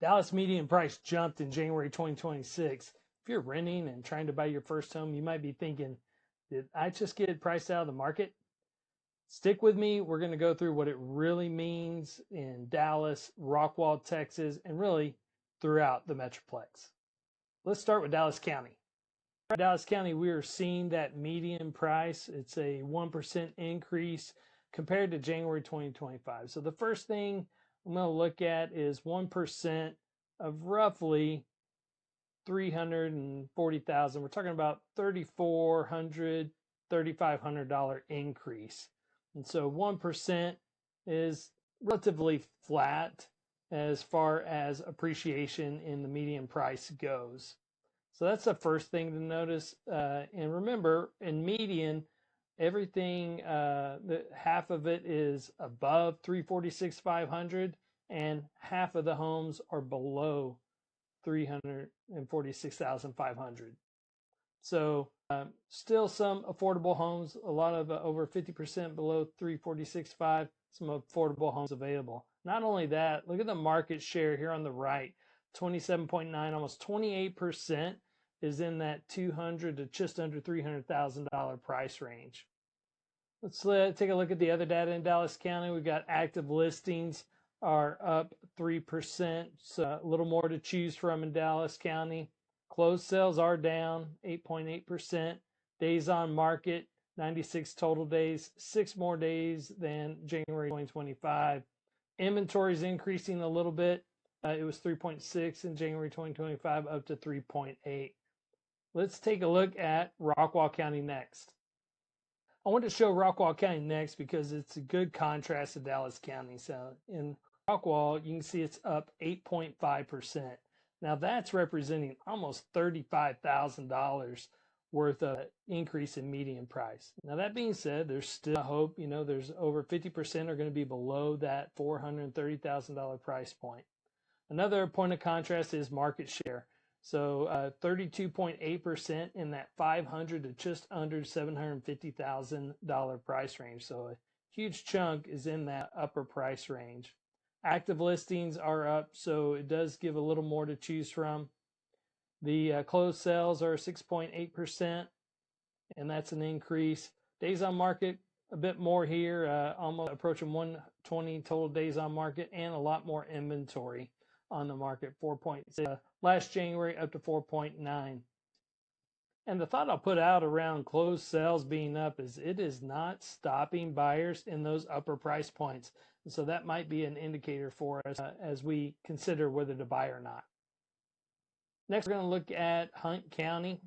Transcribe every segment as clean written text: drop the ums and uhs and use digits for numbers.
Dallas median price jumped in January 2026. If you're renting and trying to buy your first home, you might be thinking, did I just get priced out of the market? Stick with me. We're going to go through what it really means in Dallas, Rockwall, Texas, and really throughout the Metroplex. Let's start with Dallas County. In Dallas County, we are seeing that median price. It's a 1% increase compared to January 2025. So the first thing I'm going to look at is 1% of roughly 340,000. We're talking about $3,400, $3,500 increase. And so 1% is relatively flat as far as appreciation in the median price goes. So that's the first thing to notice. And remember, in median, everything, half of it is above 346,500 and half of the homes are below 346,500. So still some affordable homes, a lot of over 50% below 346,500, some affordable homes available. Not only that, look at the market share here on the right, 27.9, almost 28% is in that $200,000 to just under $300,000 price range. Let's take a look at the other data in Dallas County. We've got active listings are up 3%, so a little more to choose from in Dallas County. Closed sales are down 8.8%. Days on market, 96 total days, 6 more days than January 2025. Inventory is increasing a little bit. It was 3.6 in January 2025, up to 3.8. Let's take a look at Rockwall County next. I want to show Rockwall County next because it's a good contrast to Dallas County. So in Rockwall, you can see it's up 8.5%. Now that's representing almost $35,000 worth of increase in median price. Now that being said, there's still hope. There's over 50% are going to be below that $430,000 price point. Another point of contrast is market share. So 32.8% in that $500,000 to just under $750,000 price range. So a huge chunk is in that upper price range. Active listings are up, so it does give a little more to choose from. The closed sales are 6.8%, and that's an increase. Days on market, a bit more here, almost approaching 120 total days on market, and a lot more inventory on the market, 4.6 last January up to 4.9. And the thought I'll put out around closed sales being up is it is not stopping buyers in those upper price points. And so that might be an indicator for us as we consider whether to buy or not. Next, we're going to look at Hunt County.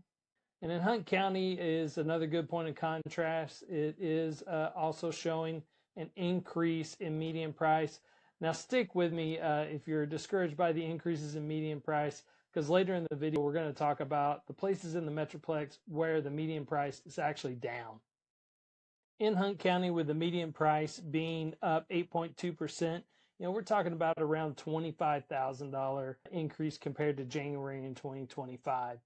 And in Hunt County is another good point of contrast. It is also showing an increase in median price. Now stick with me if you're discouraged by the increases in median price, because later in the video we're going to talk about the places in the Metroplex where the median price is actually down. In Hunt County, with the median price being up 8.2%, we're talking about around $25,000 increase compared to January in 2025.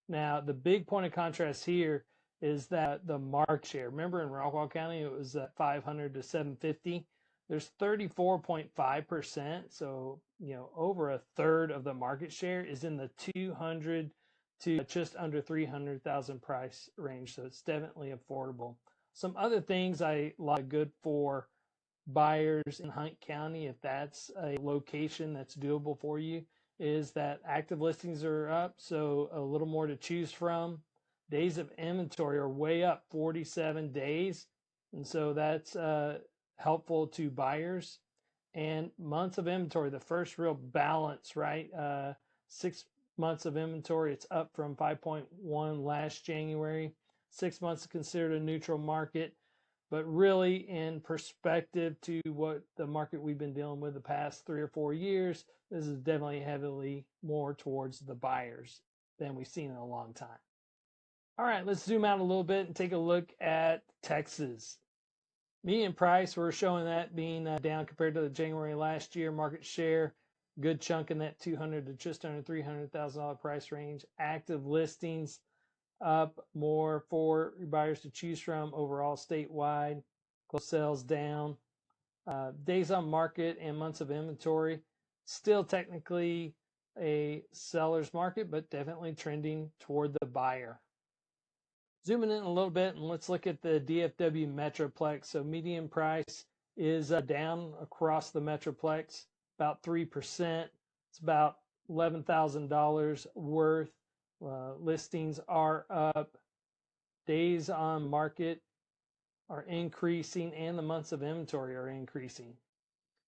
Now, the big point of contrast here is that the market share. Remember in Rockwall County, it was 500 to 750. There's 34.5%. So, over a third of the market share is in the 200 to just under 300,000 price range. So it's definitely affordable. Some other things I like good for buyers in Hunt County, if that's a location that's doable for you, is that active listings are up, so a little more to choose from. Days of inventory are way up, 47 days, and so that's helpful to buyers. And months of inventory, the first real balance, right? 6 months of inventory, it's up from 5.1 last January. 6 months considered a neutral market, but really in perspective to what the market we've been dealing with the past 3 or 4 years, this is definitely heavily more towards the buyers than we've seen in a long time. All right, let's zoom out a little bit and take a look at Texas. Median price, we're showing that being down compared to the January last year. Market share, good chunk in that $200,000 to just under $300,000 price range. Active listings up more for buyers to choose from overall statewide. Closed sales down. Days on market and months of inventory. Still technically a seller's market, but definitely trending toward the buyer. Zooming in a little bit, and let's look at the DFW Metroplex. So median price is down across the Metroplex about 3%. It's about $11,000 worth. Listings are up. Days on market are increasing, and the months of inventory are increasing.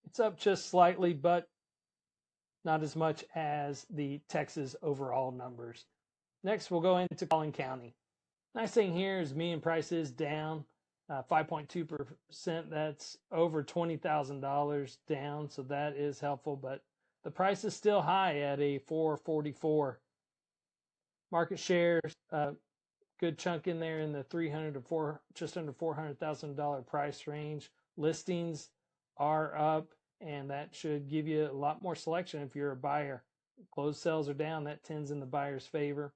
It's up just slightly, but not as much as the Texas overall numbers. Next, we'll go into Garland County. Nice thing here is median price is down 5.2%. That's over $20,000 down, so that is helpful, but the price is still high at a 444. Market shares, good chunk in there in the $300 to just under $400,000 price range. Listings are up, and that should give you a lot more selection if you're a buyer. Closed sales are down. That tends in the buyer's favor.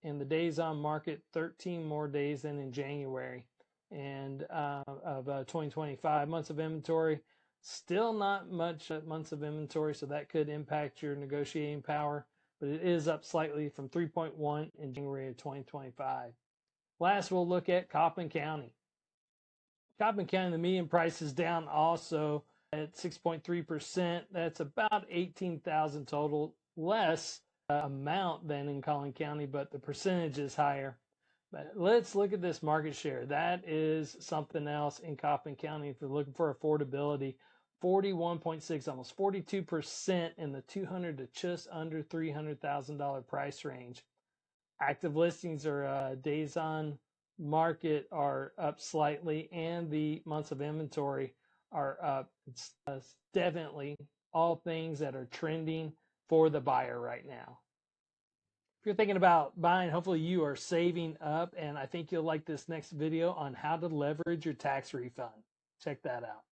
In the days on market, 13 more days than in January and of 2025. Months of inventory, still not much months of inventory, so that could impact your negotiating power, but it is up slightly from 3.1 in January of 2025. Last, we'll look at Kaufman County. Kaufman County, the median price is down also at 6.3%. That's about $18,000 total, less amount than in Garland County, but the percentage is higher. But let's look at this market share. That is something else in Kaufman County. If you're looking for affordability, 41.6, almost 42% in the $200 to just under $300,000 price range. Active listings or days on market are up slightly, and the months of inventory are up. It's definitely all things that are trending for the buyer right now. If you're thinking about buying, hopefully you are saving up, and I think you'll like this next video on how to leverage your tax refund. Check that out.